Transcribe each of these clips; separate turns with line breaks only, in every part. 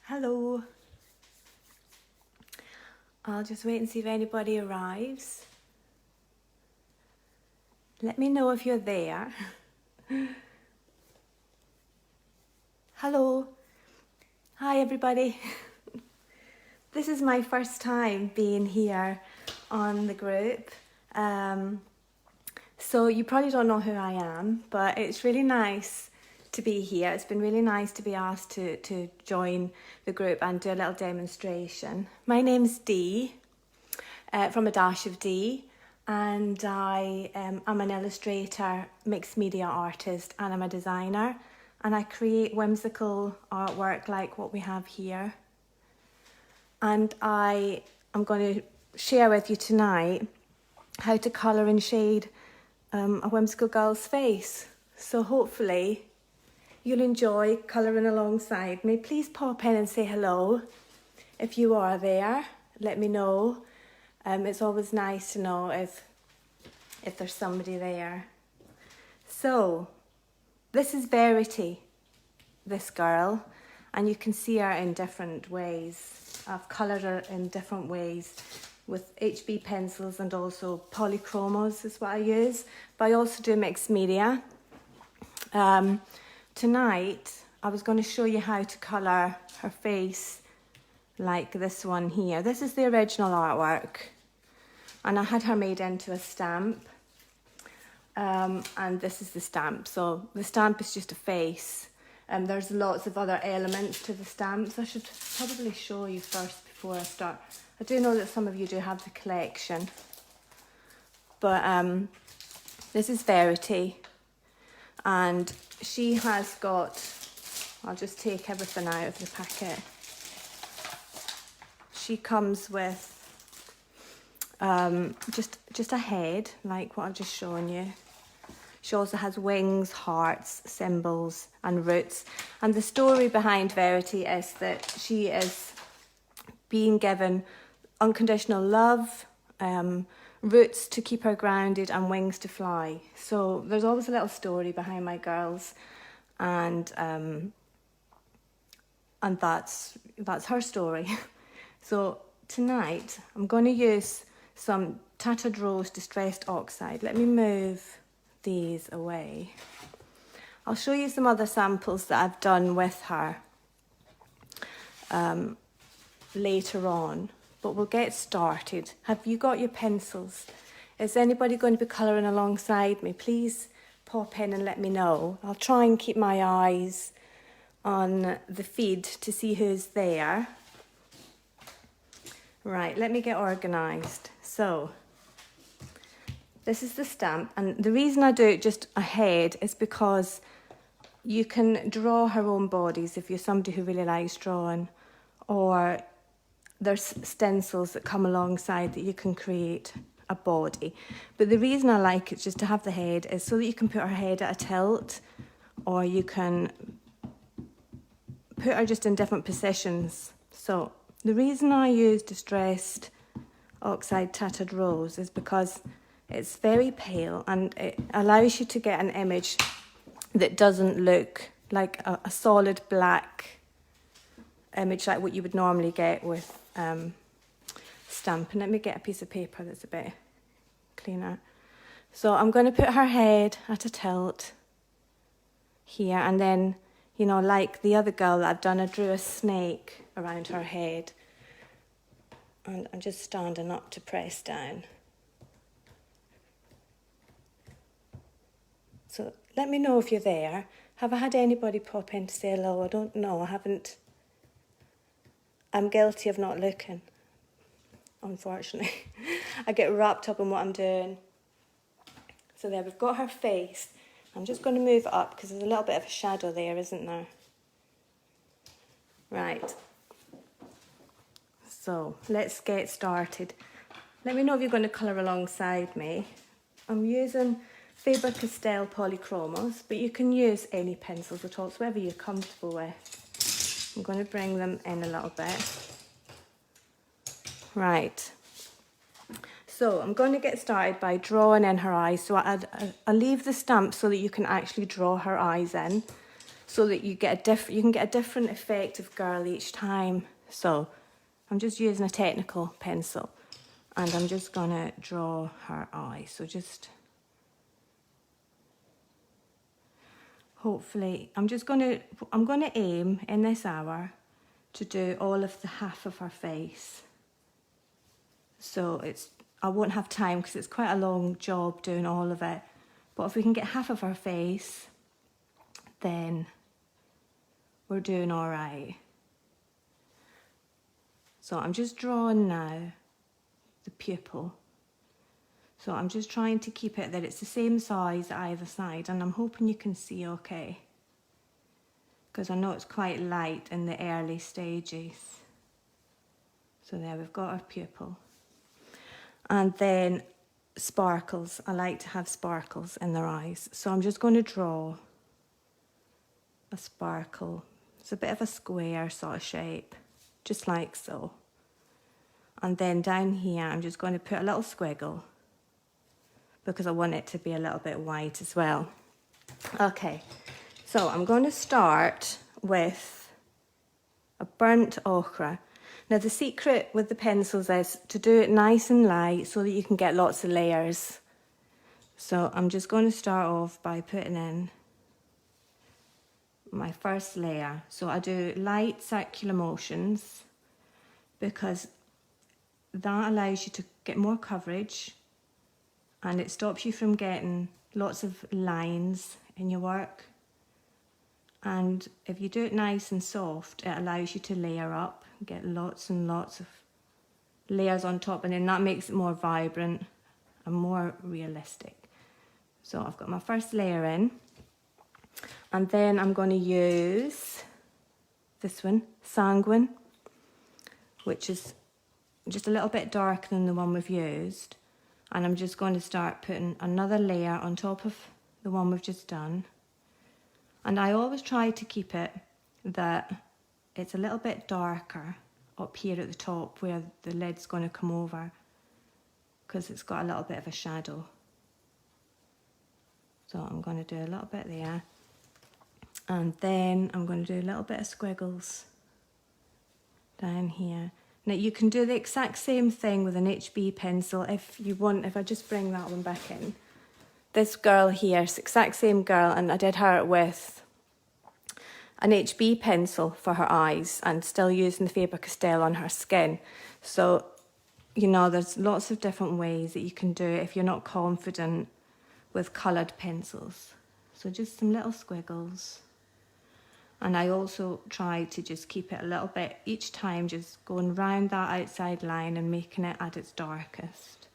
Hello. I'll just wait and see if anybody arrives. Let me know if you're there. Hello. Hi everybody. This is my first time being here on the group. So you probably don't know who I am, but it's really nice to be here. It's been really nice to be asked to join the group and do a little demonstration. My name's Dee, from a dash of D, and I am an illustrator, mixed media artist, and I'm a designer, and I create whimsical artwork like what we have here. And I am going to share with you tonight how to colour and shade a whimsical girl's face. So hopefully you'll enjoy colouring alongside me. Please pop in and say hello if you are there. Let me know. It's always nice to know if there's somebody there. So this is Verity, this girl, and you can see her in different ways. I've coloured her in different ways with HB pencils, and also Polychromos is what I use, but I also do mixed media. Tonight I was going to show you how to colour her face like this one here. This is the original artwork, and I had her made into a stamp, and this is the stamp. So the stamp is just a face. There's lots of other elements to the stamps. I should probably show you first before I start. I do know that some of you do have the collection, but this is Verity, and she has got, I'll just take everything out of the packet. She comes with just a head, like what I've just shown you. She also has wings, hearts, symbols, and roots. And the story behind Verity is that she is being given unconditional love, roots to keep her grounded, and wings to fly. So there's always a little story behind my girls, and that's her story. So tonight I'm going to use some Tattered Rose Distressed Oxide. Let me move these away. I'll show you some other samples that I've done with her later on, but we'll get started. Have you got your pencils? Is anybody going to be colouring alongside me? Please pop in and let me know. I'll try and keep my eyes on the feed to see who's there. Right, let me get organised. So this is the stamp, and the reason I do it just ahead is because you can draw her own bodies if you're somebody who really likes drawing, or there's stencils that come alongside that you can create a body. But the reason I like it just to have the head is so that you can put her head at a tilt, or you can put her just in different positions. So the reason I use Distressed Oxide Tattered Rose is because it's very pale, and it allows you to get an image that doesn't look like a solid black image like what you would normally get with stamping. Let me get a piece of paper that's a bit cleaner. So I'm going to put her head at a tilt here, and then, you know, like the other girl that I've done, I drew a snake around her head, and I'm just standing up to press down. So let me know if you're there. Have I had anybody pop in to say hello? I don't know. I haven't. I'm guilty of not looking, unfortunately. I get wrapped up in what I'm doing. So there, we've got her face. I'm just going to move it up because there's a little bit of a shadow there, isn't there? Right. So let's get started. Let me know if you're going to colour alongside me. I'm using Faber-Castell Polychromos, but you can use any pencils at all, it's whatever you're comfortable with. I'm going to bring them in a little bit. Right. So I'm going to get started by drawing in her eyes. So I'll leave the stamp so that you can actually draw her eyes in. so that you get you can get a different effect of girl each time. So I'm just using a technical pencil and I'm just gonna draw her eye. So just hopefully, I'm gonna aim in this hour to do all of the half of her face. So I won't have time because it's quite a long job doing all of it. But if we can get half of her face, then we're doing all right. So I'm just drawing now the pupil. So I'm just trying to keep it that it's the same size either side, and I'm hoping you can see okay, because I know it's quite light in the early stages. So there, we've got our pupil. And then sparkles. I like to have sparkles in their eyes. So I'm just going to draw a sparkle. It's a bit of a square sort of shape, just like so. And then down here, I'm just going to put a little squiggle because I want it to be a little bit white as well. Okay, so I'm going to start with a burnt ochre. Now the secret with the pencils is to do it nice and light so that you can get lots of layers. So I'm just going to start off by putting in my first layer. So I do light circular motions because that allows you to get more coverage and it stops you from getting lots of lines in your work. And if you do it nice and soft, it allows you to layer up, get lots and lots of layers on top, and then that makes it more vibrant and more realistic. So I've got my first layer in, and then I'm going to use this one, Sanguine, which is just a little bit darker than the one we've used. And I'm just going to start putting another layer on top of the one we've just done. And I always try to keep it that it's a little bit darker up here at the top where the lid's going to come over, because it's got a little bit of a shadow. So I'm going to do a little bit there. And then I'm going to do a little bit of squiggles down here. Now you can do the exact same thing with an HB pencil if you want. If I just bring that one back in. This girl here, it's the exact same girl, and I did her with an HB pencil for her eyes and still using the Faber-Castell on her skin. So, you know, there's lots of different ways that you can do it if you're not confident with coloured pencils. So just some little squiggles. And I also try to just keep it a little bit each time, just going round that outside line and making it at its darkest.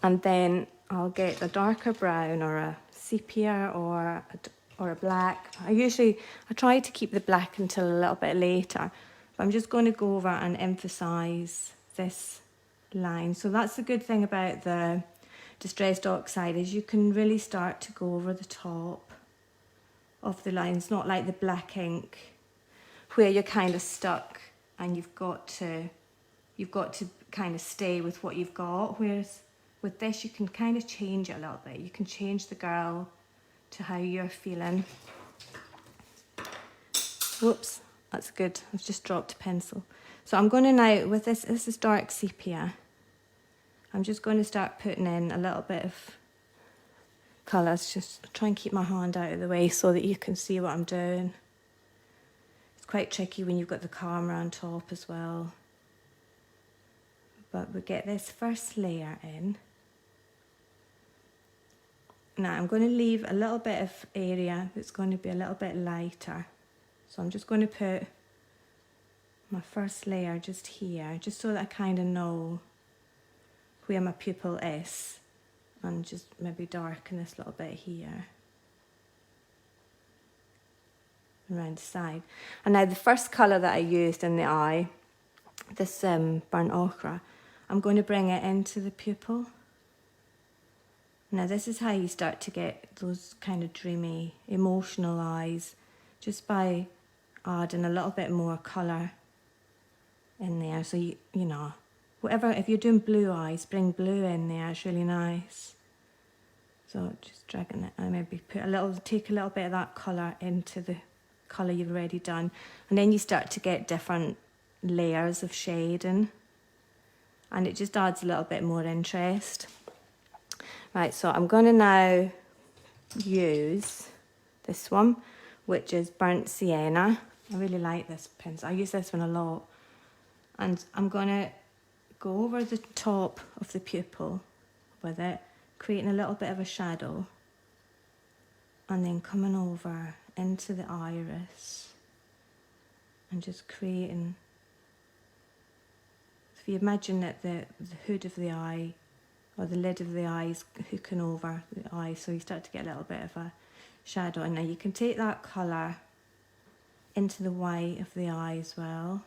And then I'll get a darker brown or a sepia or a black. I try to keep the black until a little bit later. But I'm just going to go over and emphasise this line. So that's the good thing about the Distressed Oxide, is you can really start to go over the top of the lines, not like the black ink where you're kind of stuck and you've got to kind of stay with what you've got, whereas with this you can kind of change it a little bit. You can change the girl to how you're feeling. Whoops, that's good. I've just dropped a pencil. So I'm going to now, with this is dark sepia, I'm just going to start putting in a little bit of colours. Just try and keep my hand out of the way so that you can see what I'm doing. It's quite tricky when you've got the camera on top as well. But we get this first layer in. Now I'm going to leave a little bit of area that's going to be a little bit lighter. So I'm just going to put my first layer just here, just so that I kind of know where my pupil is, and just maybe darken this little bit here around the side. And now the first colour that I used in the eye, this burnt ochre, I'm going to bring it into the pupil. Now this is how you start to get those kind of dreamy, emotional eyes, just by adding a little bit more colour in there. So you know, whatever, if you're doing blue eyes, bring blue in there, it's really nice. So just dragging it, and maybe take a little bit of that colour into the colour you've already done, and then you start to get different layers of shading, and it just adds a little bit more interest. Right, so I'm going to now use this one, which is Burnt Sienna. I really like this pencil. I use this one a lot. And I'm going to go over the top of the pupil with it, creating a little bit of a shadow, and then coming over into the iris and just creating. If you imagine that the hood of the eye or the lid of the eye is hooking over the eye, so you start to get a little bit of a shadow. And now you can take that colour into the white of the eye as well,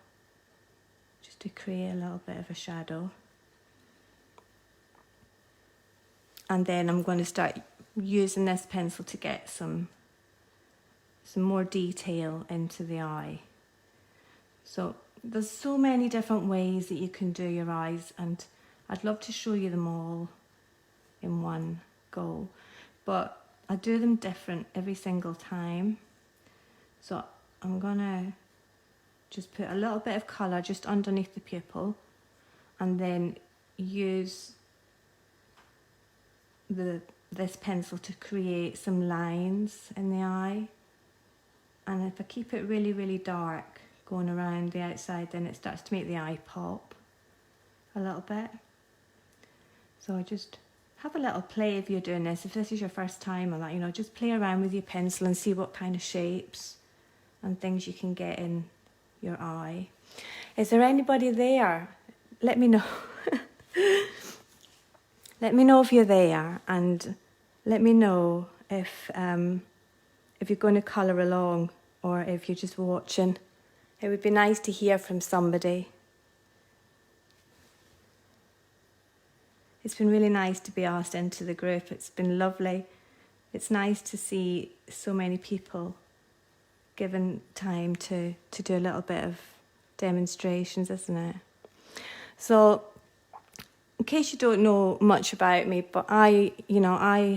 just to create a little bit of a shadow. And then I'm going to start using this pencil to get some more detail into the eye. So there's so many different ways that you can do your eyes, and I'd love to show you them all in one go, but I do them different every single time. So I'm gonna just put a little bit of colour just underneath the pupil, and then use this pencil to create some lines in the eye. And if I keep it really, really dark going around the outside, then it starts to make the eye pop a little bit. So I just have a little play if you're doing this. If this is your first time or that, you know, just play around with your pencil and see what kind of shapes and things you can get in your eye. Is there anybody there? Let me know. Let me know if you're there, and let me know if you're going to colour along or if you're just watching. It would be nice to hear from somebody. It's been really nice to be asked into the group. It's been lovely. It's nice to see so many people given time to do a little bit of demonstrations, isn't it? So, in case you don't know much about me, but I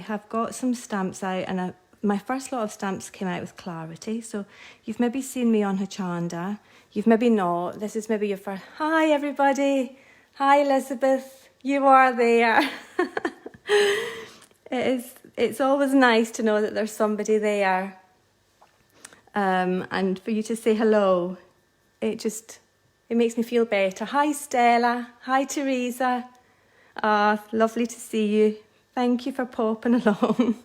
have got some stamps out, and my first lot of stamps came out with Clarity. So you've maybe seen me on Hochanda. You've maybe not. This is maybe your first. Hi, everybody. Hi, Elizabeth. You are there. It's always nice to know that there's somebody there. And for you to say hello, it makes me feel better. Hi, Stella. Hi, Teresa. Lovely to see you. Thank you for popping along.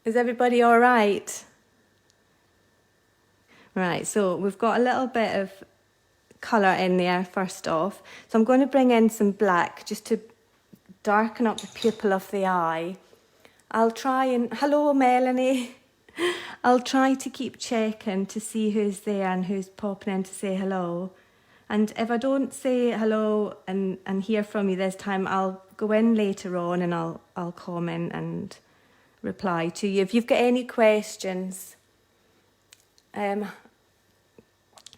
Is everybody all right? Right, so we've got a little bit of colour in there first off. So I'm going to bring in some black just to darken up the pupil of the eye. I'll try and... Hello, Melanie. I'll try to keep checking to see who's there and who's popping in to say hello. And if I don't say hello and hear from you this time, I'll go in later on and I'll comment and reply to you. If you've got any questions,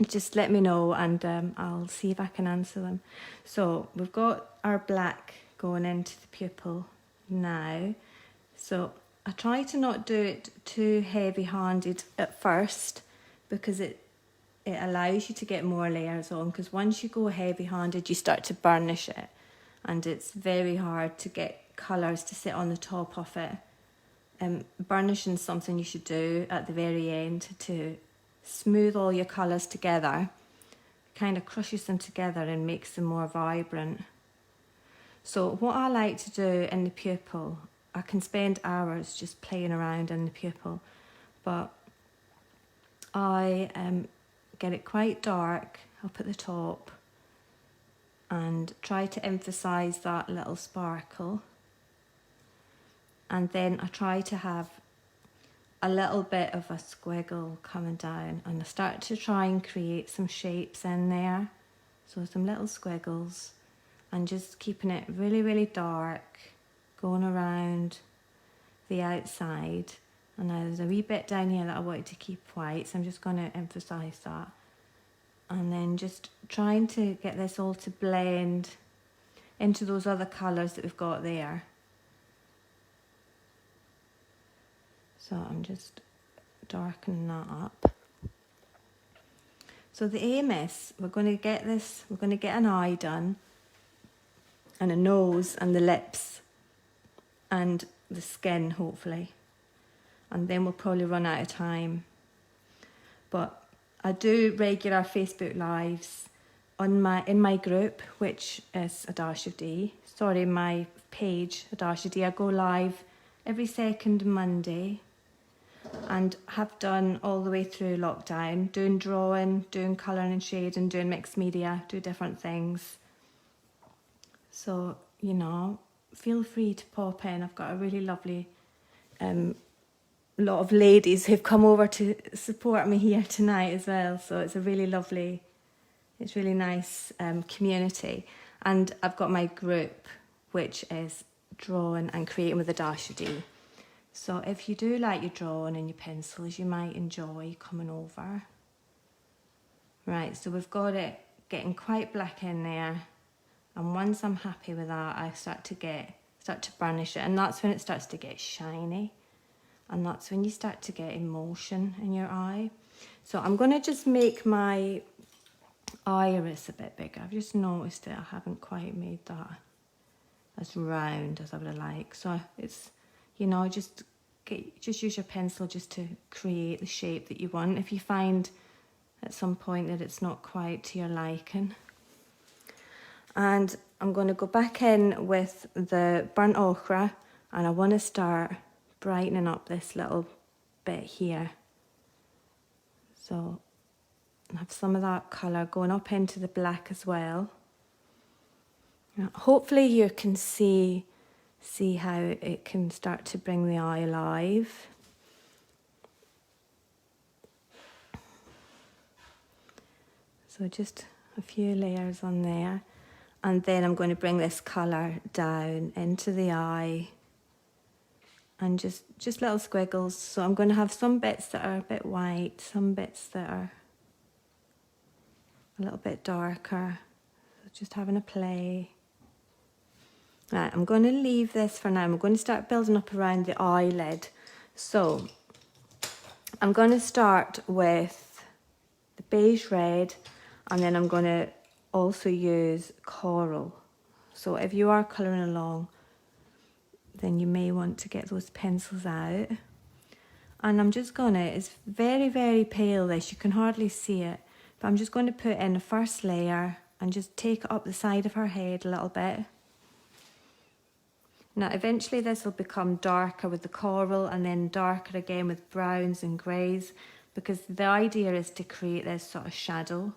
just let me know, and I'll see if I can answer them. So we've got our black going into the pupil now. So I try to not do it too heavy-handed at first, because it allows you to get more layers on, because once you go heavy-handed, you start to burnish it, and it's very hard to get colours to sit on the top of it. Burnishing is something you should do at the very end to smooth all your colours together. Kind of crushes them together and makes them more vibrant. So what I like to do in the pupil, I can spend hours just playing around in the pupil, but I get it quite dark up at the top and try to emphasise that little sparkle. And then I try to have a little bit of a squiggle coming down, and I start to try and create some shapes in there. So some little squiggles, and just keeping it really, really dark, going around the outside. And now there's a wee bit down here that I wanted to keep white, so I'm just going to emphasise that. And then just trying to get this all to blend into those other colours that we've got there. So I'm just darkening that up. So the aim is, we're going to get an eye done, and a nose, and the lips, and the skin, hopefully. And then we'll probably run out of time. But I do regular Facebook Lives in my group, which is A Dash of D. Sorry, my page, A Dash of D. I go live every second Monday, and have done all the way through lockdown, doing drawing, doing colouring and shading, doing mixed media, do different things. So, you know, feel free to pop in. I've got a really lovely lot of ladies who've come over to support me here tonight as well. So it's a really lovely, it's really nice community. And I've got my group, which is Drawing and Creating with A Dash of D. So if you do like your drawing and your pencils, you might enjoy coming over. Right, so we've got it getting quite black in there. And once I'm happy with that, I start to burnish it. And that's when it starts to get shiny. And that's when you start to get emotion in your eye. So I'm going to just make my iris a bit bigger. I've just noticed that I haven't quite made that as round as I would like. So it's, you know, just use your pencil just to create the shape that you want. If you find at some point that it's not quite to your liking. And I'm going to go back in with the burnt ochre, and I want to start brightening up this little bit here. So I have some of that colour going up into the black as well. Now, hopefully you can see how it can start to bring the eye alive. So just a few layers on there. And then I'm going to bring this colour down into the eye. And just little squiggles. So I'm going to have some bits that are a bit white, some bits that are a little bit darker. So just having a play. Right, I'm going to leave this for now. I'm going to start building up around the eyelid. So I'm going to start with the beige red, and then I'm going to also use coral. So if you are colouring along, then you may want to get those pencils out. And I'm just going to, it's very, very pale this, you can hardly see it, but I'm just going to put in the first layer and just take it up the side of her head a little bit. Now eventually this will become darker with the coral, and then darker again with browns and greys, because the idea is to create this sort of shadow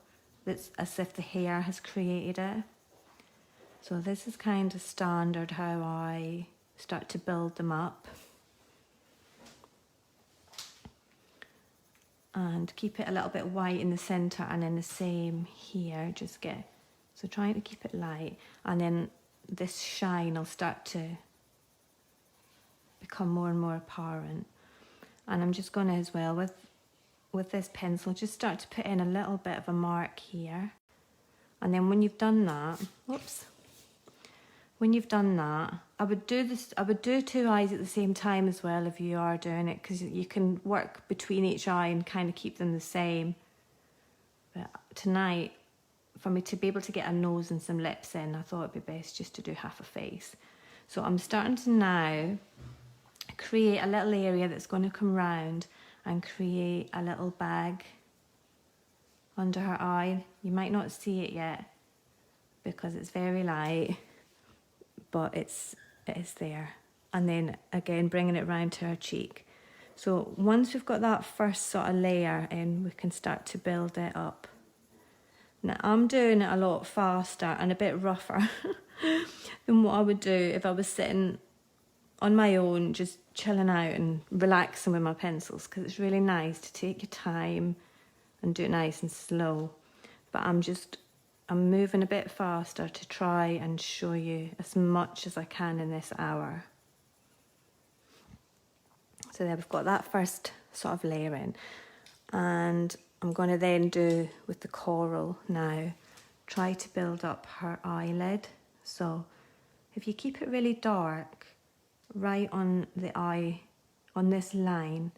that's as if the hair has created it. So this is kind of standard how I start to build them up. And keep it a little bit white in the centre, and then the same here, so trying to keep it light, and then this shine will start to become more and more apparent. And I'm just going to, as well, with this pencil, just start to put in a little bit of a mark here. And then when you've done that, when you've done that, I would do two eyes at the same time as well if you are doing it, because you can work between each eye and kind of keep them the same. But tonight, for me to be able to get a nose and some lips in, I thought it'd be best just to do half a face. So I'm starting to now create a little area that's going to come round and create a little bag under her eye. You might not see it yet because it's very light, but it is there. And then again, bringing it round to her cheek. So once we've got that first sort of layer in, we can start to build it up. Now I'm doing it a lot faster and a bit rougher than what I would do if I was sitting on my own, just chilling out and relaxing with my pencils, because it's really nice to take your time and do it nice and slow. But I'm moving a bit faster to try and show you as much as I can in this hour. So there we've got that first sort of layer in. And I'm going to then do with the coral now, try to build up her eyelid So if you keep it really dark right on the eye, on this line,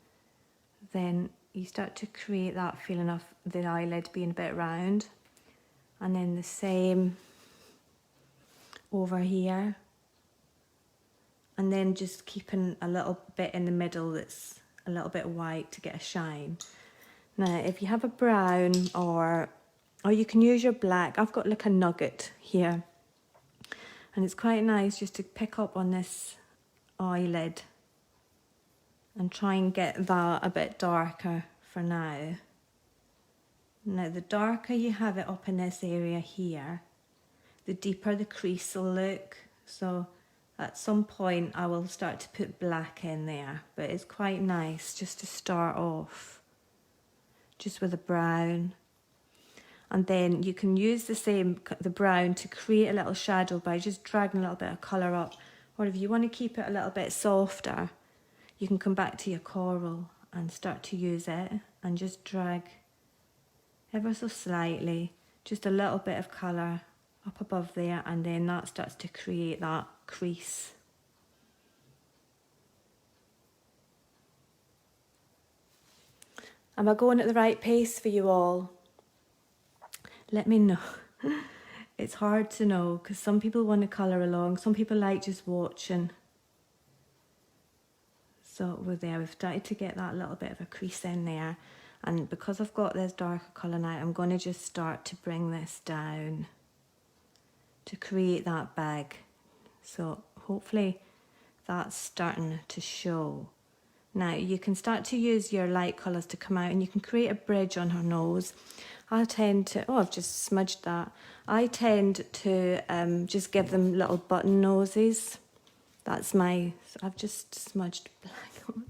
then you start to create that feeling of the eyelid being a bit round. And then the same over here. And then just keeping a little bit in the middle that's a little bit white to get a shine. Now, if you have a brown or you can use your black, I've got like a nugget here. And it's quite nice just to pick up on this eyelid and try and get that a bit darker for now. Now, the darker you have it up in this area here, the deeper the crease will look. So at some point I will start to put black in there, but it's quite nice just to start off just with a brown. And then you can use the brown to create a little shadow by just dragging a little bit of colour up. Or if you want to keep it a little bit softer, you can come back to your coral and start to use it and just drag ever so slightly, just a little bit of colour up above there, and then that starts to create that crease. Am I going at the right pace for you all? Let me know. It's hard to know because some people want to colour along, some people like just watching. So we've started to get that little bit of a crease in there, and because I've got this darker colour now, I'm going to just start to bring this down to create that bag. So hopefully that's starting to show. Now you can start to use your light colours to come out, and you can create a bridge on her nose. I tend to, I've just smudged that. I tend to just give them little button noses. That's I've just smudged black on.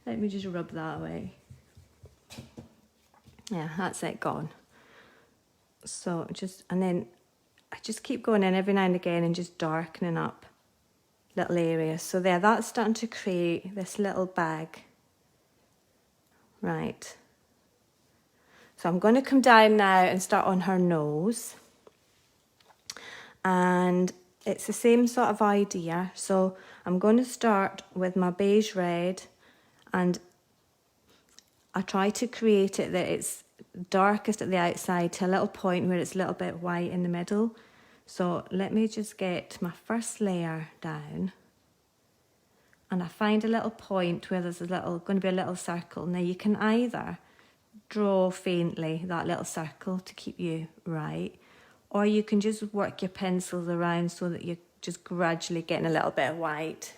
Let me just rub that away. Yeah, that's it, gone. So and then I just keep going in every now and again and just darkening up little areas. So there, that's starting to create this little bag. Right. So I'm going to come down now and start on her nose. And it's the same sort of idea. So I'm going to start with my beige red, and I try to create it that it's darkest at the outside to a little point where it's a little bit white in the middle. So let me just get my first layer down, and I find a little point where there's going to be a little circle. Now you can either draw faintly that little circle to keep you right, or you can just work your pencils around so that you're just gradually getting a little bit of white.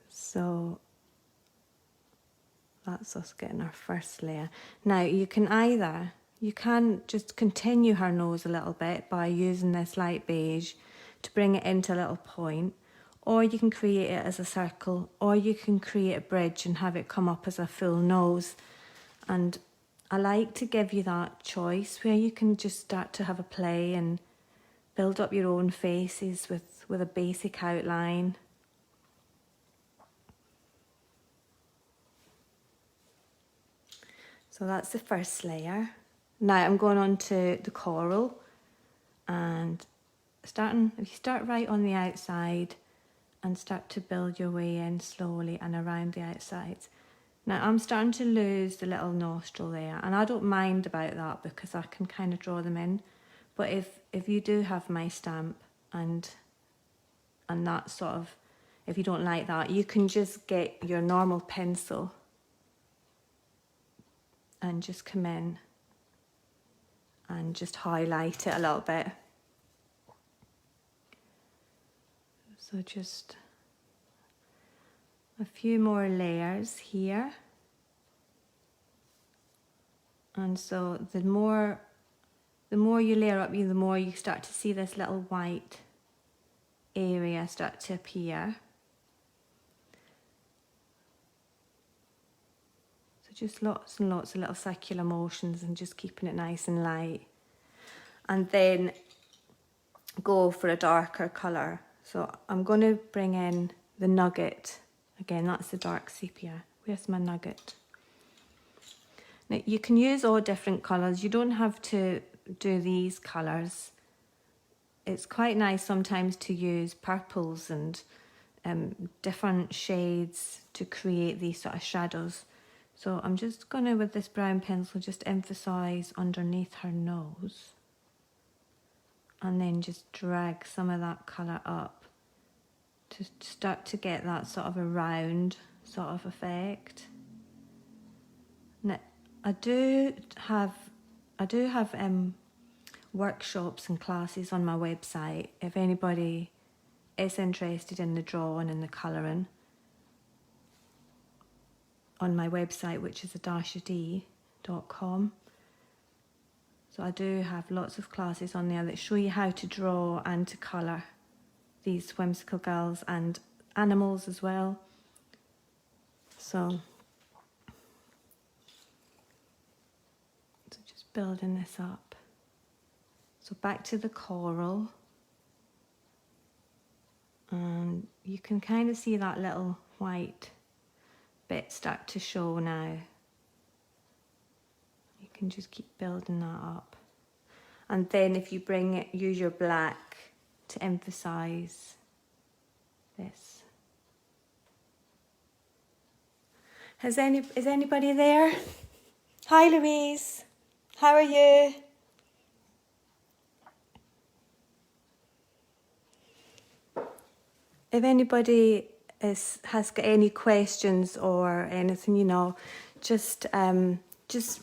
So that's us getting our first layer. Now you can just continue her nose a little bit by using this light beige to bring it into a little point, or you can create it as a circle, or you can create a bridge and have it come up as a full nose. And I like to give you that choice where you can just start to have a play and build up your own faces with a basic outline. So that's the first layer. Now I'm going on to the coral, and if you start right on the outside and start to build your way in slowly and around the outsides. Now I'm starting to lose the little nostril there, and I don't mind about that because I can kind of draw them in. But if you do have my stamp and that sort of, if you don't like that, you can just get your normal pencil and just come in and just highlight it a little bit. So just a few more layers here. And so the more you layer up, the more you start to see this little white area start to appear. So just lots and lots of little circular motions and just keeping it nice and light. And then go for a darker colour. So I'm going to bring in the nugget. Again, that's the dark sepia. Where's my nugget? Now, you can use all different colours. You don't have to do these colours. It's quite nice sometimes to use purples and different shades to create these sort of shadows. So I'm just going to, with this brown pencil, just emphasise underneath her nose. And then just drag some of that colour up to start to get that sort of a round sort of effect. Now, I do have workshops and classes on my website if anybody is interested in the drawing and the colouring. On my website, which is a-d.com. So I do have lots of classes on there that show you how to draw and to colour these whimsical girls and animals as well. So just building this up. So back to the coral. And you can kind of see that little white bit start to show now. You can just keep building that up. And then if you bring it, use your black to emphasize this. Is anybody there? Hi Louise, how are you? If anybody has got any questions or anything, you know, just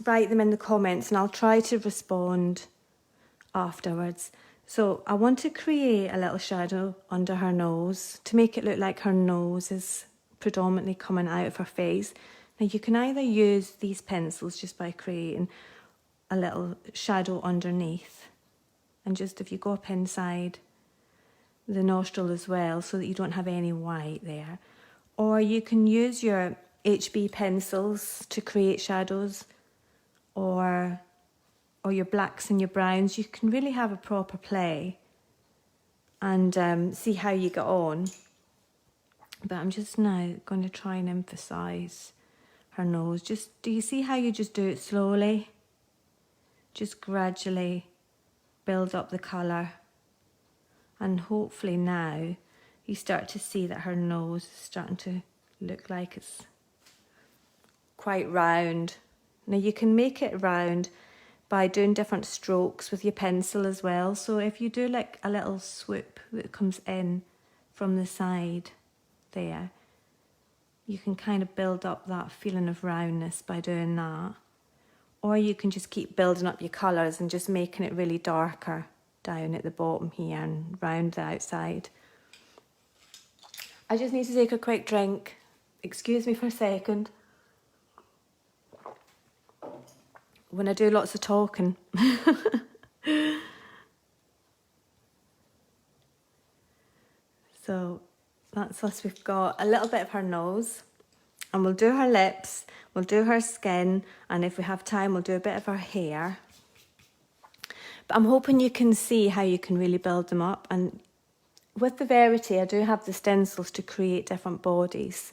write them in the comments and I'll try to respond afterwards. So I want to create a little shadow under her nose to make it look like her nose is predominantly coming out of her face. Now you can either use these pencils just by creating a little shadow underneath, and just if you go up inside the nostril as well so that you don't have any white there, or you can use your HB pencils to create shadows, or your blacks and your browns. You can really have a proper play and see how you get on. But I'm just now going to try and emphasise her nose. Just, do you see how you just do it slowly? Just gradually build up the colour. And hopefully now you start to see that her nose is starting to look like it's quite round. Now you can make it round by doing different strokes with your pencil as well. So if you do like a little swoop that comes in from the side there, you can kind of build up that feeling of roundness by doing that. Or you can just keep building up your colours and just making it really darker down at the bottom here and round the outside. I just need to take a quick drink. Excuse me for a second. When I do lots of talking. So that's us. We've got a little bit of her nose, and we'll do her lips, we'll do her skin, and if we have time we'll do a bit of her hair. But I'm hoping you can see how you can really build them up. And with the Verity, I do have the stencils to create different bodies.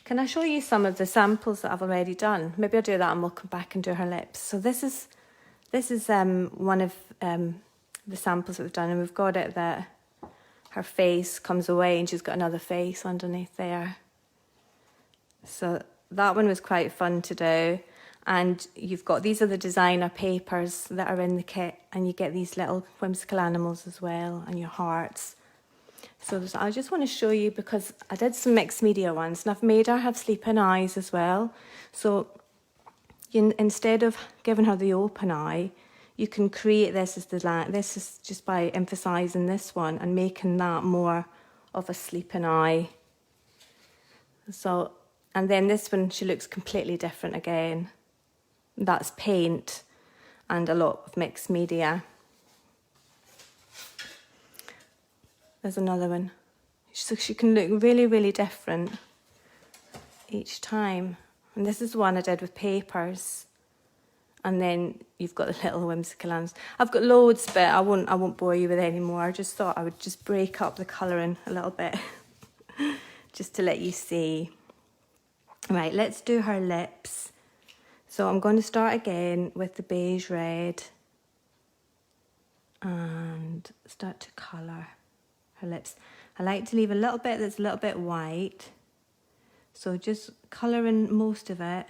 Can I show you some of the samples that I've already done? Maybe I'll do that and we'll come back and do her lips. So this is one of the samples that we've done, and we've got it that her face comes away and she's got another face underneath there. So that one was quite fun to do. And you've got, these are the designer papers that are in the kit, and you get these little whimsical animals as well, and your hearts. So I just want to show you, because I did some mixed media ones and I've made her have sleeping eyes as well. So instead of giving her the open eye, you can create this as this is just by emphasising this one and making that more of a sleeping eye. So, and then this one, she looks completely different again. That's paint and a lot of mixed media. There's another one. So she can look really, really different each time. And this is the one I did with papers. And then you've got the little whimsical ones. I've got loads, but I won't bore you with any more. I just thought I would just break up the colouring a little bit just to let you see. Right, let's do her lips. So I'm going to start again with the beige red and start to colour her lips. I like to leave a little bit that's a little bit white. So just colouring most of it,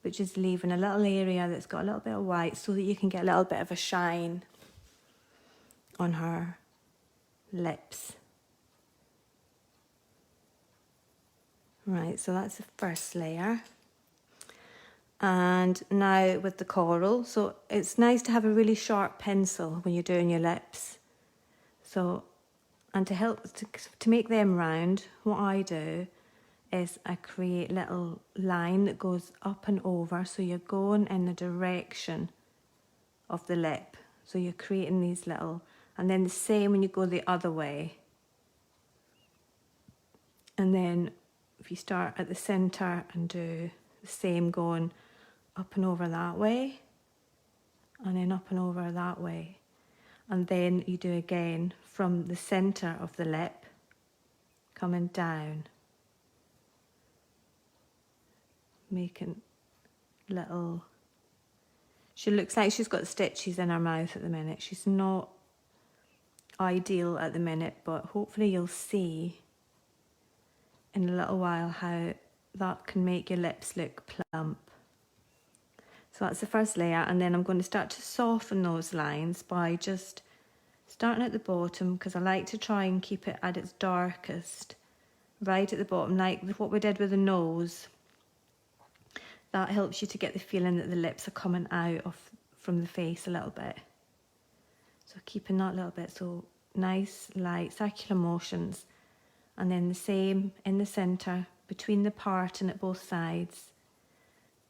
but just leaving a little area that's got a little bit of white so that you can get a little bit of a shine on her lips. Right, so that's the first layer. And now with the coral, so it's nice to have a really sharp pencil when you're doing your lips. So, and to help to make them round, what I do is I create a little line that goes up and over, so you're going in the direction of the lip. So you're creating these little, and then the same when you go the other way. And then if you start at the centre and do the same going up and over that way, and then up and over that way. And then you do again from the centre of the lip, coming down, making little... She looks like she's got stitches in her mouth at the minute. She's not ideal at the minute, but hopefully you'll see in a little while how that can make your lips look plump. So that's the first layer, and then I'm going to start to soften those lines by just starting at the bottom, because I like to try and keep it at its darkest, right at the bottom, like what we did with the nose. That helps you to get the feeling that the lips are coming out from the face a little bit. So keeping that little bit, so nice, light, circular motions. And then the same in the centre, between the parting at both sides.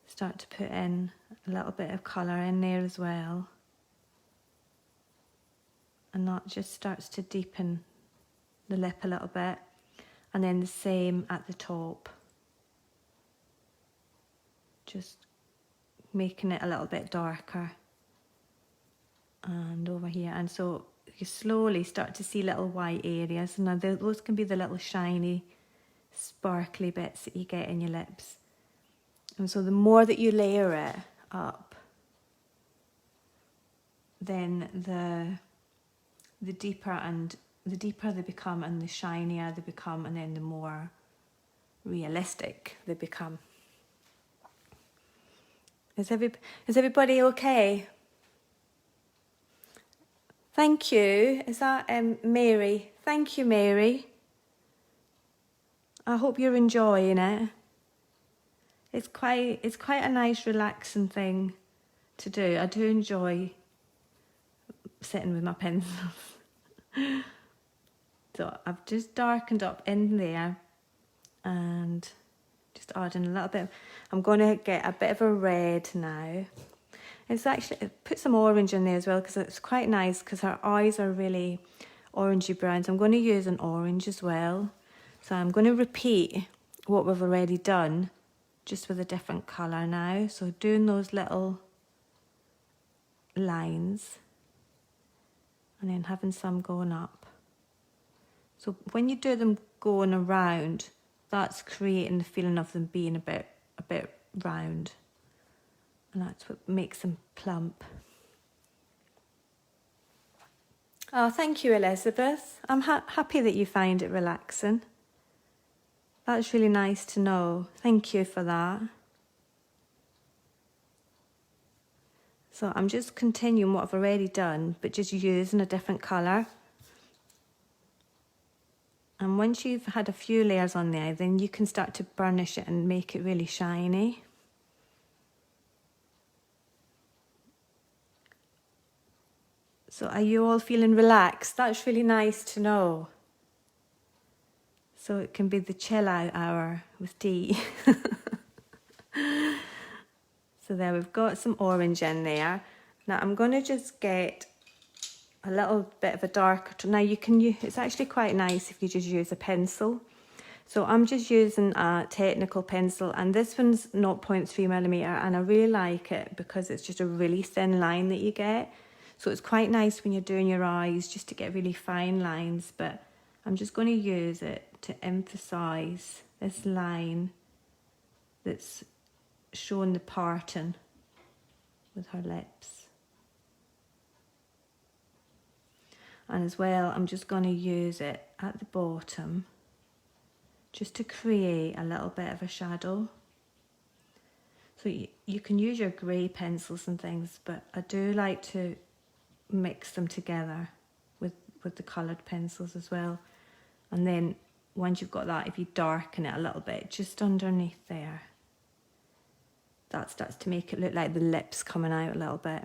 Start to put in a little bit of colour in there as well. And that just starts to deepen the lip a little bit. And then the same at the top. Just making it a little bit darker. And over here. And so you slowly start to see little white areas. Now those can be the little shiny, sparkly bits that you get in your lips. And so the more that you layer it up, then the deeper they become, and the shinier they become, and then the more realistic they become. Is everybody okay? Thank you. Is that Mary? Thank you, Mary. I hope you're enjoying it. It's quite a nice, relaxing thing to do. I do enjoy sitting with my pencils. So I've just darkened up in there and just adding a little bit. I'm going to get a bit of a red now. It's actually, put some orange in there as well, because it's quite nice, because her eyes are really orangey brown. So I'm going to use an orange as well. So I'm going to repeat what we've already done, just with a different colour now. So doing those little lines and then having some going up. So when you do them going around, that's creating the feeling of them being a bit round. And that's what makes them plump. Oh, thank you, Elizabeth. I'm happy that you find it relaxing. That's really nice to know. Thank you for that. So I'm just continuing what I've already done, but just using a different colour. And once you've had a few layers on there, then you can start to burnish it and make it really shiny. So are you all feeling relaxed? That's really nice to know. So it can be the chill out hour with tea. So there, we've got some orange in there. Now I'm going to just get a little bit of a darker. Now you can use, it's actually quite nice if you just use a pencil. So I'm just using a technical pencil, and this one's 0.3mm, and I really like it because it's just a really thin line that you get. So it's quite nice when you're doing your eyes just to get really fine lines, but I'm just going to use it to emphasise this line that's showing the parting with her lips. And as well, I'm just going to use it at the bottom just to create a little bit of a shadow. So you can use your grey pencils and things, but I do like to mix them together with the coloured pencils as well. And then once you've got that, if you darken it a little bit, just underneath there, that starts to make it look like the lips coming out a little bit.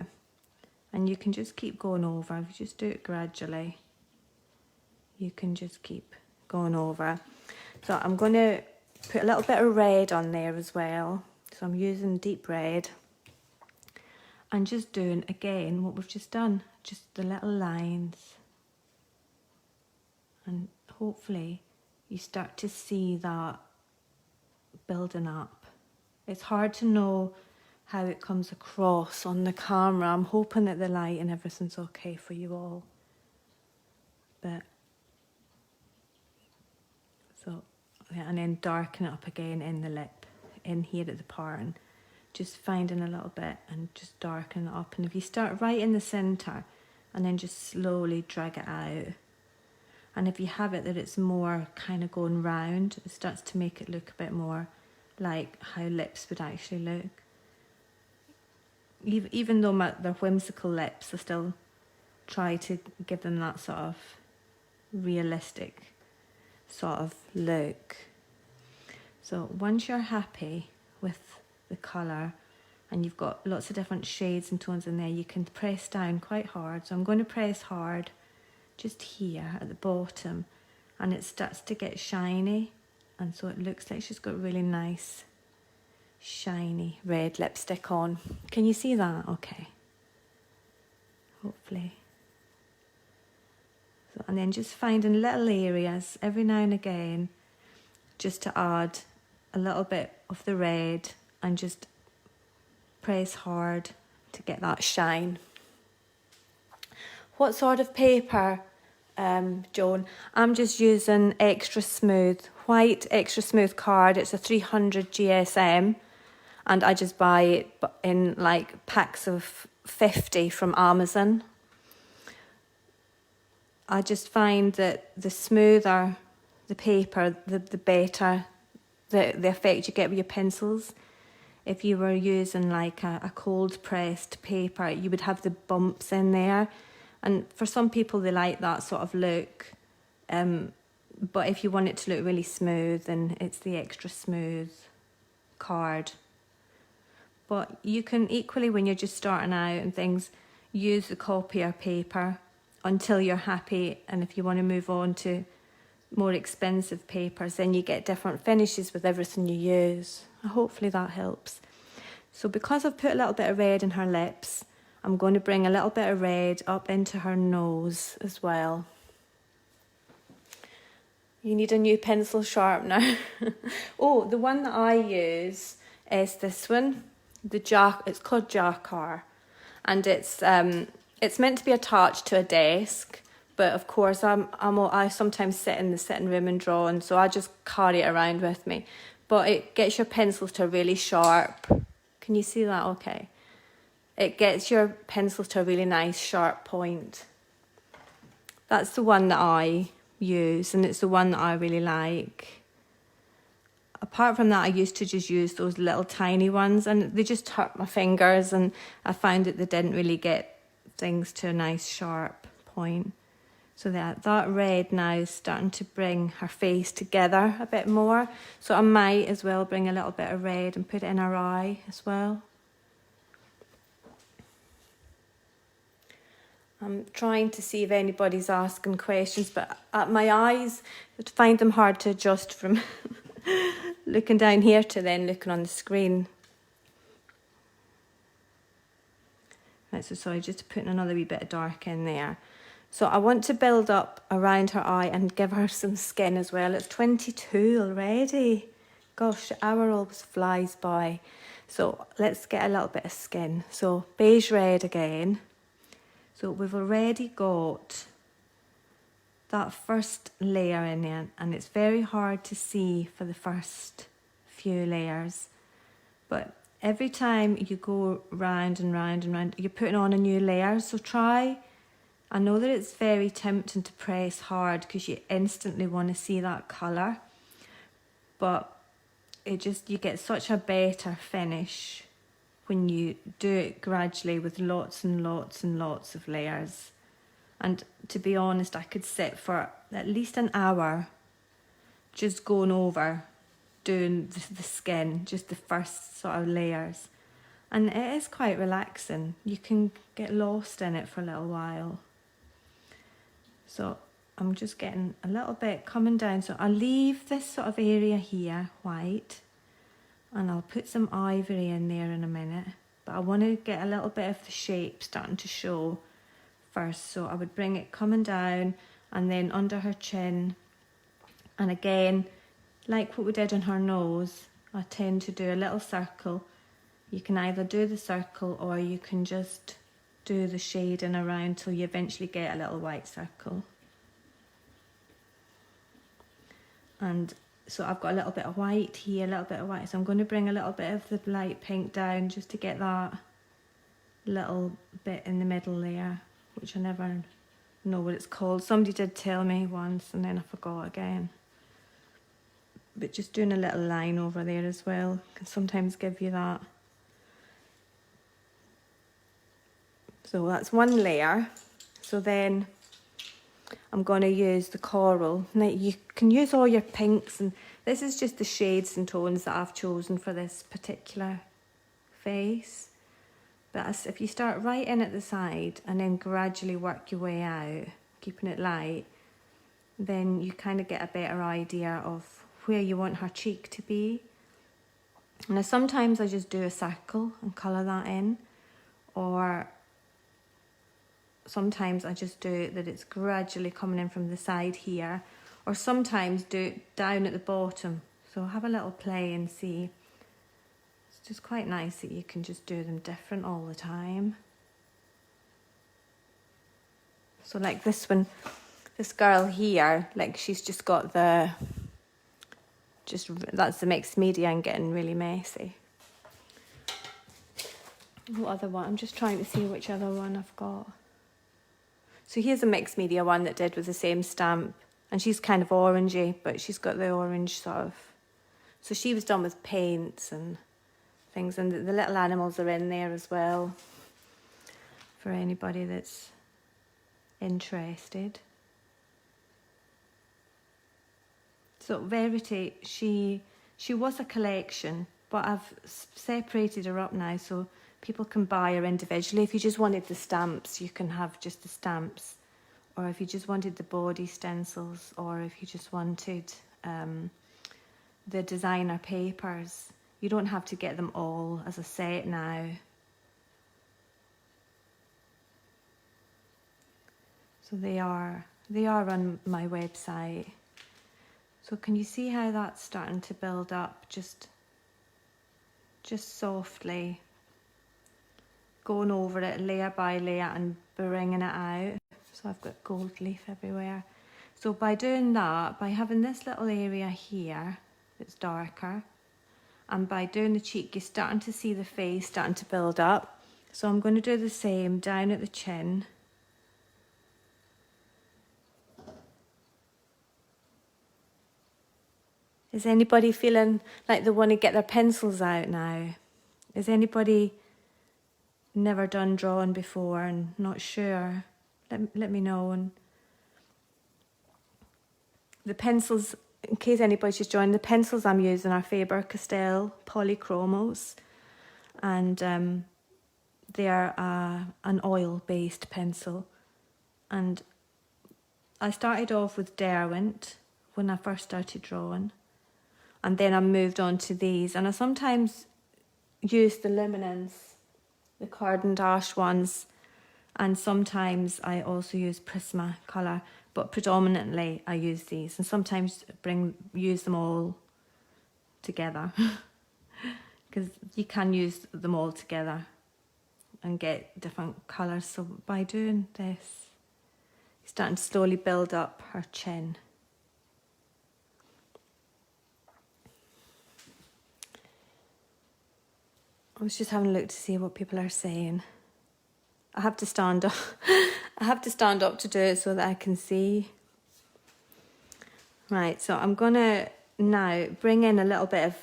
And you can just keep going over. If you just do it gradually, you can just keep going over. So I'm going to put a little bit of red on there as well. So I'm using deep red and just doing again what we've just done, just the little lines. And hopefully you start to see that building up. It's hard to know how it comes across on the camera. I'm hoping that the light and everything's okay for you all. But so yeah, and then darken it up again in the lip, in here at the part, and just finding a little bit and just darken it up. And if you start right in the centre and then just slowly drag it out, and if you have it that it's more kind of going round, it starts to make it look a bit more like how lips would actually look. Even though they're whimsical lips, I still try to give them that sort of realistic sort of look. So once you're happy with the colour and you've got lots of different shades and tones in there, you can press down quite hard. So I'm going to press hard just here at the bottom, and it starts to get shiny, and so it looks like she's got really nice shiny red lipstick on. Can you see that? Okay. Hopefully. So, and then just finding little areas every now and again just to add a little bit of the red and just press hard to get that shine. What sort of paper, Joan? I'm just using extra smooth, white extra smooth card. It's a 300 GSM. And I just buy it in like packs of 50 from Amazon. I just find that the smoother the paper, the better the effect you get with your pencils. If you were using like a cold pressed paper, you would have the bumps in there. And for some people, they like that sort of look. But if you want it to look really smooth, then it's the extra smooth card. But you can equally, when you're just starting out and things, use the copier paper until you're happy. And if you want to move on to more expensive papers, then you get different finishes with everything you use. Hopefully that helps. So because I've put a little bit of red in her lips, I'm going to bring a little bit of red up into her nose as well. You need a new pencil sharpener. Oh, the one that I use is this one. It's called Jacquard, and it's meant to be attached to a desk, but of course I sometimes sit in the sitting room and draw, and so I just carry it around with me. But it gets your pencils to a really sharp. Can you see that? Okay. It gets your pencils to a really nice sharp point. That's the one that I use, and it's the one that I really like. Apart from that, I used to just use those little tiny ones, and they just hurt my fingers, and I found that they didn't really get things to a nice sharp point. So that red now is starting to bring her face together a bit more. So I might as well bring a little bit of red and put it in her eye as well. I'm trying to see if anybody's asking questions, but my eyes, I find them hard to adjust from looking down here to then looking on the screen. Right, so sorry, just putting another wee bit of dark in there. So I want to build up around her eye and give her some skin as well. It's 22 already. Gosh, the hour always flies by. So let's get a little bit of skin. So beige red again. So we've already got that first layer in there, and it's very hard to see for the first few layers. But every time you go round and round and round, you're putting on a new layer. So try, I know that it's very tempting to press hard because you instantly want to see that colour, but it just, you get such a better finish when you do it gradually with lots and lots and lots of layers. And to be honest, I could sit for at least an hour just going over doing the skin, just the first sort of layers. And it is quite relaxing. You can get lost in it for a little while. So I'm just getting a little bit coming down. So I'll leave this sort of area here white, and I'll put some ivory in there in a minute. But I want to get a little bit of the shape starting to show first. So I would bring it coming down and then under her chin. And again, like what we did on her nose, I tend to do a little circle. You can either do the circle or you can just do the shading around till you eventually get a little white circle. And so I've got a little bit of white here, a little bit of white. So I'm going to bring a little bit of the light pink down just to get that little bit in the middle there, which I never know what it's called. Somebody did tell me once and then I forgot again. But just doing a little line over there as well can sometimes give you that. So that's one layer. So then I'm going to use the coral. Now you can use all your pinks, and this is just the shades and tones that I've chosen for this particular face. But if you start right in at the side and then gradually work your way out, keeping it light, then you kind of get a better idea of where you want her cheek to be. Now sometimes I just do a circle and colour that in, or sometimes I just do it that it's gradually coming in from the side here, or sometimes do it down at the bottom. So have a little play and see. It's just quite nice that you can just do them different all the time. So like this one, this girl here, like she's just got the, that's the mixed media and getting really messy. What other one? I'm just trying to see which other one I've got. So here's a mixed media one that did with the same stamp, and she's kind of orangey, but she's got the orange sort of. So she was done with paints and things, and the little animals are in there as well for anybody that's interested. So Verity, she was a collection, but I've separated her up now so people can buy her individually. If you just wanted the stamps, you can have just the stamps. Or if you just wanted the body stencils, or if you just wanted the designer papers, you don't have to get them all as a set now. So they are on my website. So can you see how that's starting to build up, just softly, going over it layer by layer and bringing it out. So I've got gold leaf everywhere. So by doing that, by having this little area here that's darker, and by doing the cheek, you're starting to see the face starting to build up. So I'm going to do the same down at the chin. Is anybody feeling like they want to get their pencils out now? Is anybody never done drawing before and not sure? Let me know. And the pencils, in case anybody's just joined, the pencils I'm using are Faber-Castell Polychromos, and they are an oil-based pencil. And I started off with Derwent when I first started drawing, and then I moved on to these, and I sometimes use the luminance, the Cardon Dash ones, and sometimes I also use Prismacolor, but predominantly I use these, and sometimes use them all together because you can use them all together and get different colours. So by doing this, you're starting to slowly build up her chin. was just having a look to see what people are saying. I have to stand up. I have to stand up to do it so that I can see. Right, so I'm going to now bring in a little bit of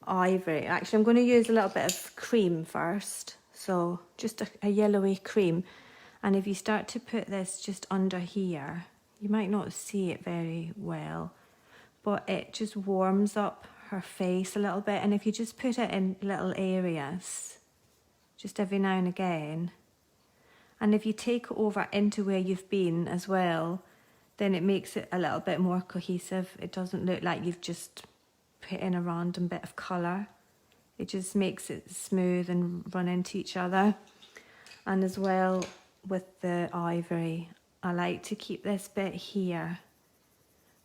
ivory. Actually, I'm going to use a little bit of cream first. So just a yellowy cream. And if you start to put this just under here, you might not see it very well, but it just warms up her face a little bit. And if you just put it in little areas, just every now and again, and if you take it over into where you've been as well, then it makes it a little bit more cohesive. It doesn't look like you've just put in a random bit of colour. It just makes it smooth and run into each other. And as well with the ivory, I like to keep this bit here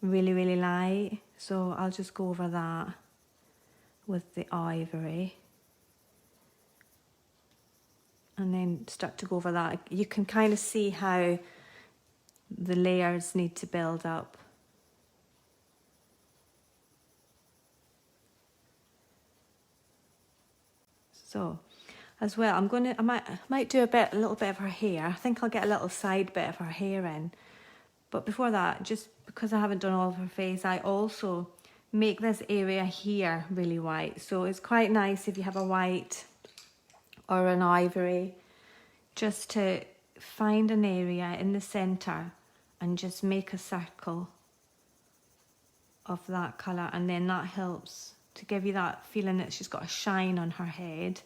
really, really light. So I'll just go over that with the ivory. And then start to go over that. You can kind of see how the layers need to build up. So, as well, I might do a little bit of her hair. I think I'll get a little side bit of her hair in. But before that, just because I haven't done all of her face, I also make this area here really white. So it's quite nice if you have a white or an ivory, just to find an area in the centre and just make a circle of that colour, and then that helps to give you that feeling that she's got a shine on her head,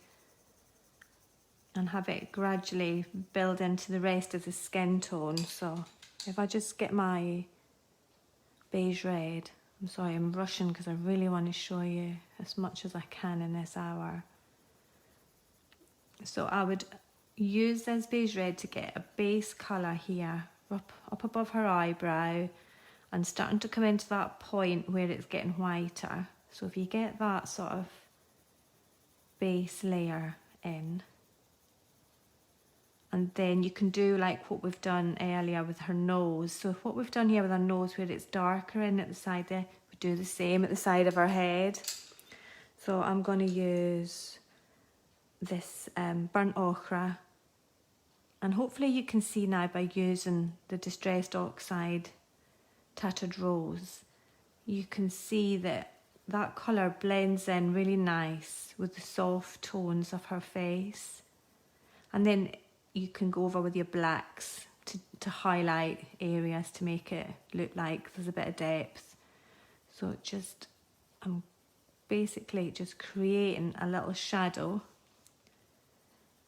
and have it gradually build into the rest of the skin tone. So if I just get my beige red, I'm sorry, I'm rushing because I really want to show you as much as I can in this hour. So I would use this beige red to get a base colour here, up above her eyebrow, and starting to come into that point where it's getting whiter. So if you get that sort of base layer in, and then you can do like what we've done earlier with her nose. So what we've done here with her nose, where it's darker in at the side there, we do the same at the side of her head. So I'm going to use this burnt ochre, and hopefully you can see now by using the Distressed Oxide Tattered Rose, you can see that that colour blends in really nice with the soft tones of her face. And then you can go over with your blacks to highlight areas to make it look like there's a bit of depth. So I'm basically just creating a little shadow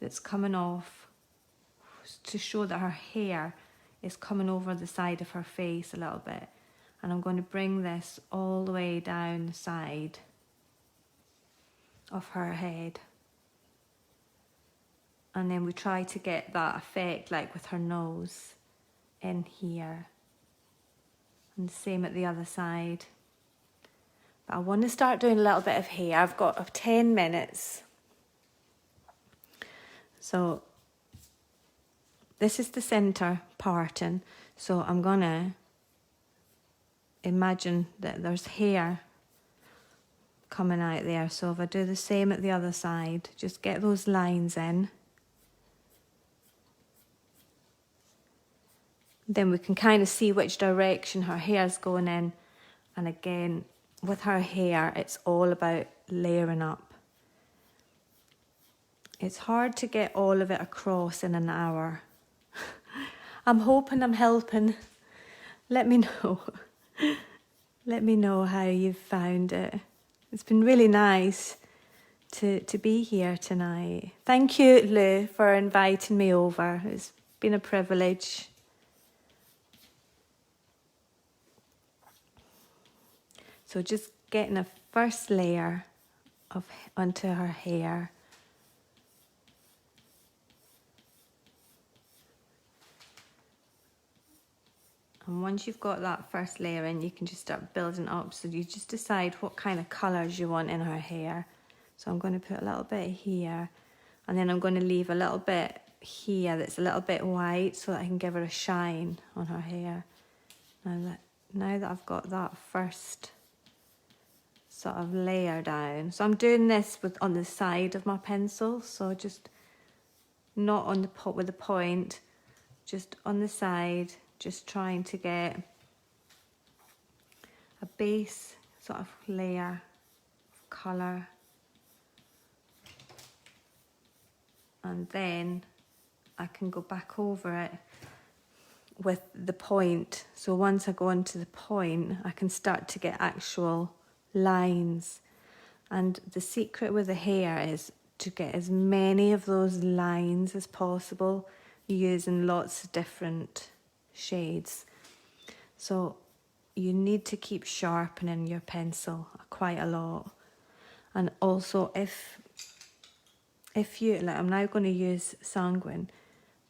that's coming off to show that her hair is coming over the side of her face a little bit. And I'm going to bring this all the way down the side of her head. And then we try to get that effect like with her nose in here. And the same at the other side. But I want to start doing a little bit of hair. I've got 10 minutes. So this is the centre parting. So I'm going to imagine that there's hair coming out there. So if I do the same at the other side, just get those lines in. Then we can kind of see which direction her hair's going in. And again, with her hair, it's all about layering up. It's hard to get all of it across in an hour. I'm hoping I'm helping. Let me know. Let me know how you've found it. It's been really nice to be here tonight. Thank you, Lou, for inviting me over. It's been a privilege. So just getting a first layer onto her hair. And once you've got that first layer in, you can just start building up. So you just decide what kind of colours you want in her hair. So I'm going to put a little bit here, and then I'm going to leave a little bit here that's a little bit white so that I can give her a shine on her hair. Now that I've got that first sort of layer down. So I'm doing this on the side of my pencil, so just not on the pot with the point, just on the side, just trying to get a base sort of layer of colour. And then I can go back over it with the point. So once I go onto the point, I can start to get actual lines. And the secret with the hair is to get as many of those lines as possible using lots of different shades. So you need to keep sharpening your pencil quite a lot. And also if you, like I'm now going to use Sanguine,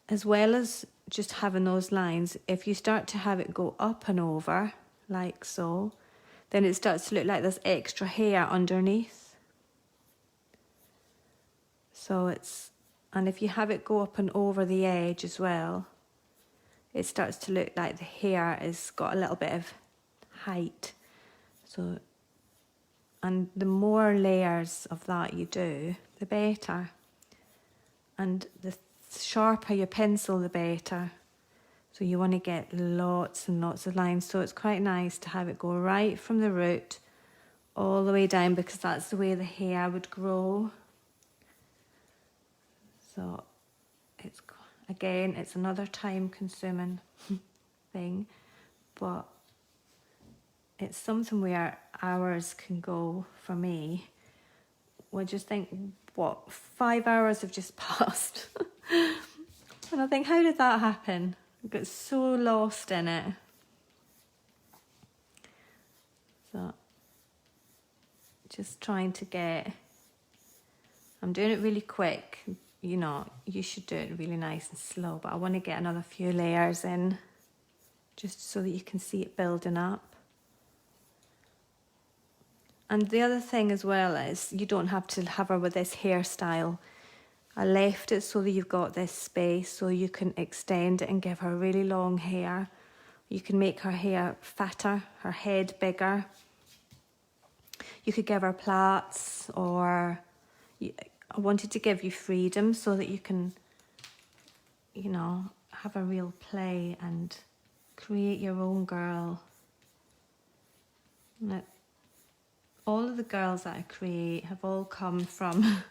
as well as just having those lines, if you start to have it go up and over, like so, then it starts to look like there's extra hair underneath. So and if you have it go up and over the edge as well, it starts to look like the hair has got a little bit of height. So, and the more layers of that you do, the better. And the sharper your pencil, the better. So you want to get lots and lots of lines. So it's quite nice to have it go right from the root all the way down, because that's the way the hair would grow. So it's another time consuming thing, but it's something where hours can go for me. Well, just think, what, 5 hours have just passed. And I think, how did that happen? I got so lost in it. So, just trying to I'm doing it really quick. You know, you should do it really nice and slow, but I want to get another few layers in, just so that you can see it building up. And the other thing as well is you don't have to have her with this hairstyle. I left it so that you've got this space so you can extend it and give her really long hair. You can make her hair fatter, her head bigger. You could give her plaits, or I wanted to give you freedom so that you can, you know, have a real play and create your own girl. Now, all of the girls that I create have all come from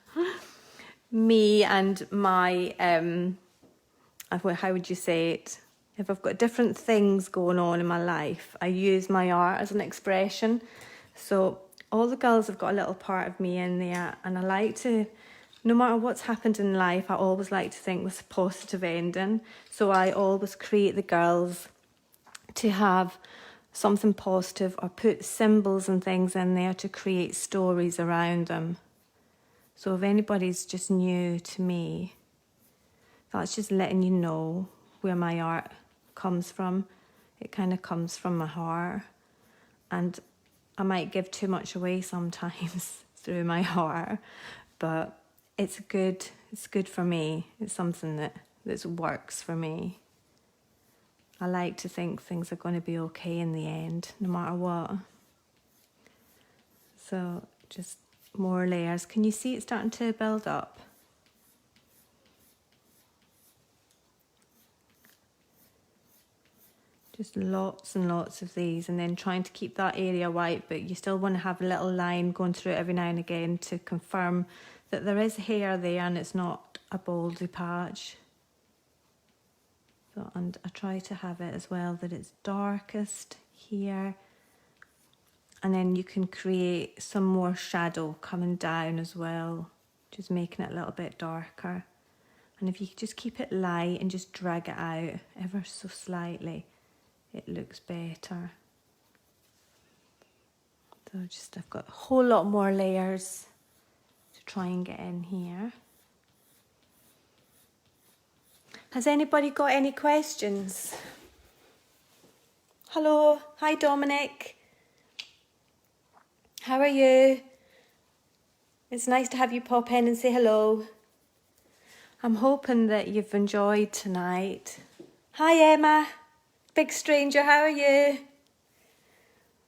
me and my, how would you say it? If I've got different things going on in my life, I use my art as an expression. So all the girls have got a little part of me in there, and I like to, no matter what's happened in life, I always like to think with a positive ending. So I always create the girls to have something positive, or put symbols and things in there to create stories around them. So if anybody's just new to me, that's just letting you know where my art comes from. It kind of comes from my heart, and I might give too much away sometimes through my heart, but it's good for me. It's something that works for me. I like to think things are going to be okay in the end, no matter what. So just more layers. Can you see it starting to build up? Just lots and lots of these, and then trying to keep that area white, but you still want to have a little line going through it every now and again to confirm that there is hair there and it's not a baldy patch. So, and I try to have it as well that it's darkest here, and then you can create some more shadow coming down as well, just making it a little bit darker. And if you just keep it light and just drag it out ever so slightly, it looks better. So I've got a whole lot more layers to try and get in here. Has anybody got any questions? Hello, hi Dominic. How are you? It's nice to have you pop in and say hello. I'm hoping that you've enjoyed tonight. Hi Emma, big stranger, how are you?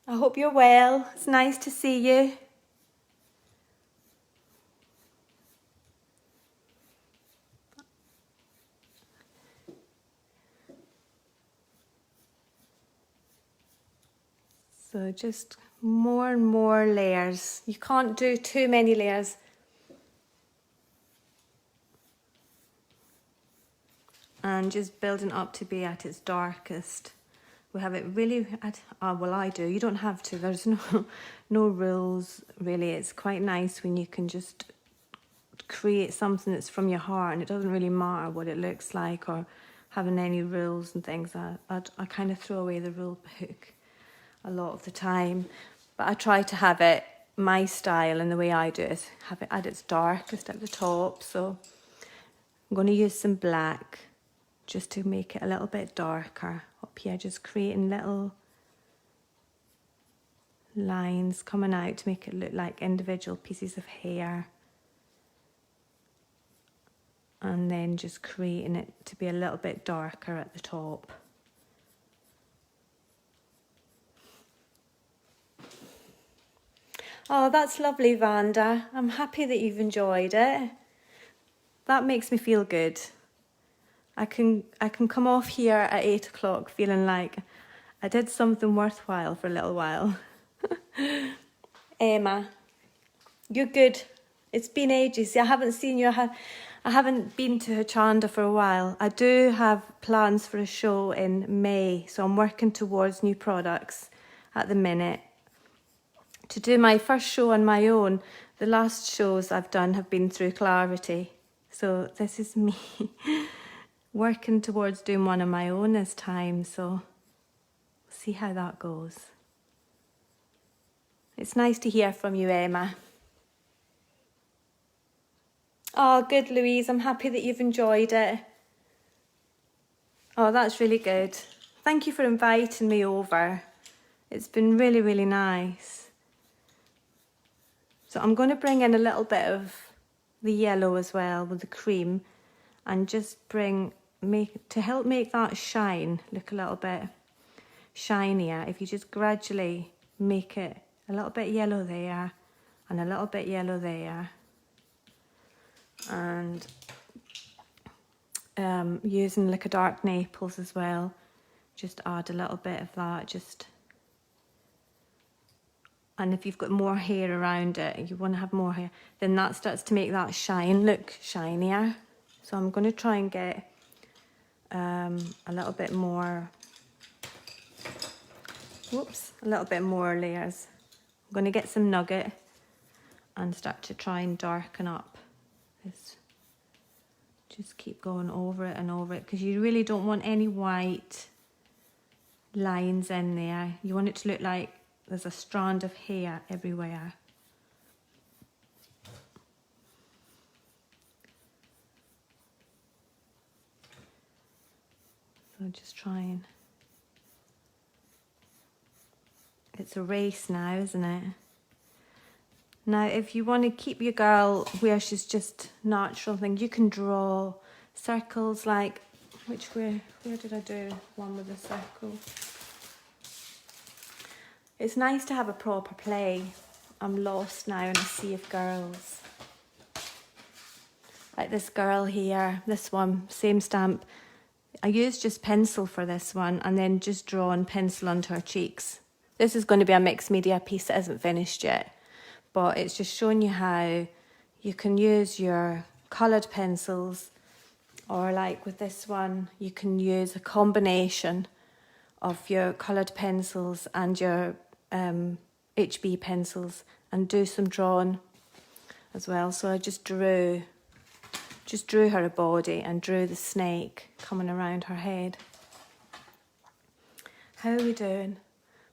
I hope you're well. It's nice to see you. So just more and more layers. You can't do too many layers. And just building up to be at its darkest. We have it really, well I do, you don't have to, there's no rules really. It's quite nice when you can just create something that's from your heart and it doesn't really matter what it looks like or having any rules and things. I kind of throw away the rule book a lot of the time, but I try to have it my style, and the way I do it, have it at its darkest at the top. So I'm going to use some black just to make it a little bit darker up here, just creating little lines coming out to make it look like individual pieces of hair, and then just creating it to be a little bit darker at the top. Oh, that's lovely, Vanda. I'm happy that you've enjoyed it. That makes me feel good. I can come off here at 8 o'clock feeling like I did something worthwhile for a little while. Emma, you're good. It's been ages. I haven't seen you. I haven't been to Hochanda for a while. I do have plans for a show in May, so I'm working towards new products at the minute. To do my first show on my own, the last shows I've done have been through Clarity. So this is me working towards doing one on my own this time, so see how that goes. It's nice to hear from you, Emma. Oh, good, Louise. I'm happy that you've enjoyed it. Oh, that's really good. Thank you for inviting me over. It's been really, really nice. So I'm going to bring in a little bit of the yellow as well with the cream, and just to help make that shine look a little bit shinier. If you just gradually make it a little bit yellow there and a little bit yellow there, and using like a dark Naples as well, just add a little bit of that. And if you've got more hair around it, you want to have more hair, then that starts to make that shine look shinier. So I'm going to try and get a little bit more, a little bit more layers. I'm going to get some nugget and start to try and darken up this. Just keep going over it and over it, because you really don't want any white lines in there. You want it to look like there's a strand of hair everywhere. So just trying. It's a race now, isn't it? Now, if you want to keep your girl where she's just natural thing, you can draw circles like, where did I do one with a circle? It's nice to have a proper play. I'm lost now in a sea of girls. Like this girl here, this one, same stamp. I used just pencil for this one and then just drawn pencil onto her cheeks. This is going to be a mixed media piece that isn't finished yet, but it's just showing you how you can use your coloured pencils, or like with this one, you can use a combination of your coloured pencils and your HB pencils and do some drawing as well. So I just drew her a body and drew the snake coming around her head. How are we doing?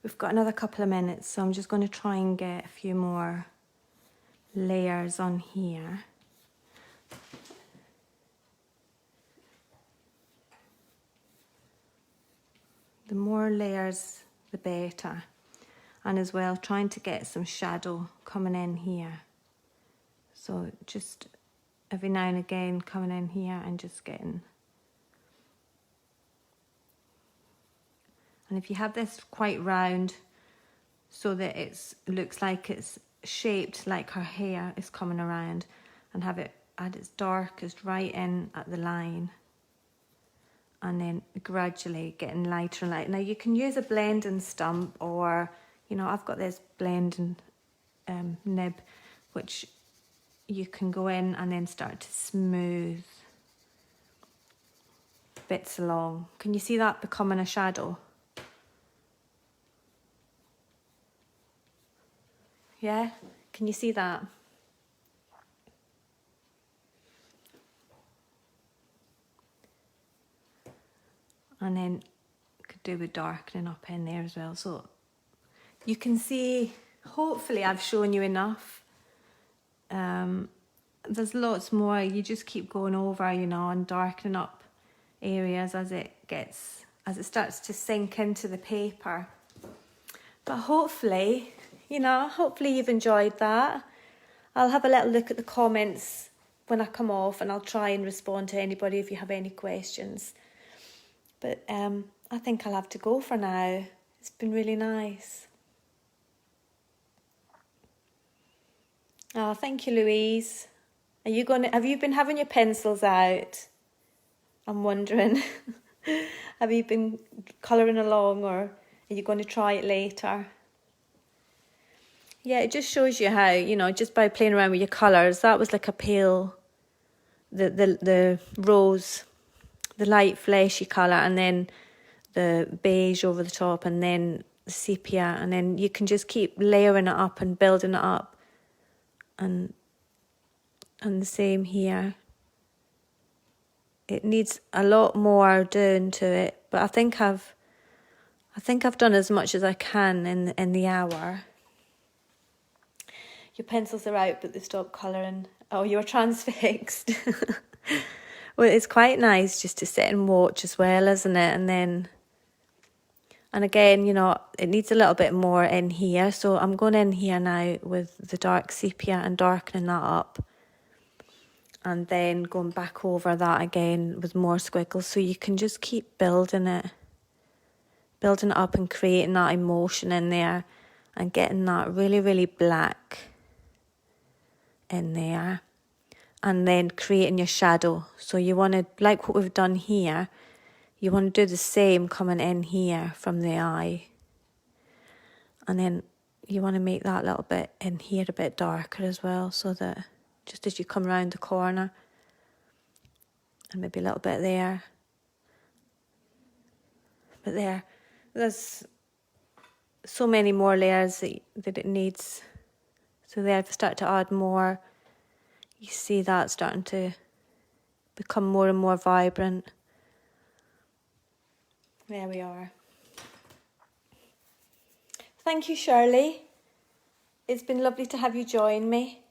We've got another couple of minutes, so I'm just going to try and get a few more layers on here. The more layers, the better. And as well, trying to get some shadow coming in here. So just every now and again coming in here and just getting. And if you have this quite round so that it looks like it's shaped like her hair is coming around, and have it at its darkest right in at the line, and then gradually getting lighter and lighter. Now you can use a blending stump, or You know, I've got this blending nib, which you can go in and then start to smooth bits along. Can you see that becoming a shadow? Yeah, can you see that? And then could do with darkening up in there as well. So you can see, hopefully I've shown you enough. There's lots more. You just keep going over, you know, and darkening up areas as it starts to sink into the paper. But hopefully, you know, hopefully you've enjoyed that. I'll have a little look at the comments when I come off, and I'll try and respond to anybody if you have any questions. But I think I'll have to go for now. It's been really nice. Oh, thank you, Louise. Have you been having your pencils out? I'm wondering. Have you been colouring along, or are you going to try it later? Yeah, it just shows you how, you know, just by playing around with your colours. That was like a pale, the rose, the light fleshy colour, and then the beige over the top, and then the sepia, and then you can just keep layering it up and building it up. And the same here. It needs a lot more doing to it, but I think I've done as much as I can in the hour. Your pencils are out, but they stopped colouring. Oh, you're transfixed. Well, it's quite nice just to sit and watch as well, isn't it? And again, you know, it needs a little bit more in here. So I'm going in here now with the dark sepia and darkening that up. And then going back over that again with more squiggles. So you can just keep building it up and creating that emotion in there. And getting that really, really black in there. And then creating your shadow. So you want to, like what we've done here, you want to do the same coming in here from the eye. And then you want to make that little bit in here a bit darker as well, so that just as you come around the corner, and maybe a little bit there. But there's so many more layers that it needs. So there, if I start to add more, you see that starting to become more and more vibrant. There we are. Thank you, Shirley. It's been lovely to have you join me.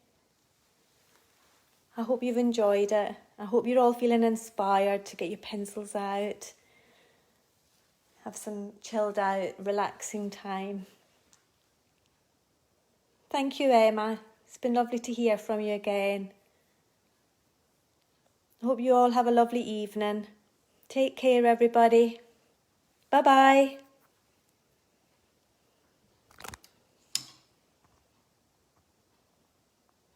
I hope you've enjoyed it. I hope you're all feeling inspired to get your pencils out. Have some chilled out, relaxing time. Thank you, Emma. It's been lovely to hear from you again. I hope you all have a lovely evening. Take care, everybody. Bye-bye.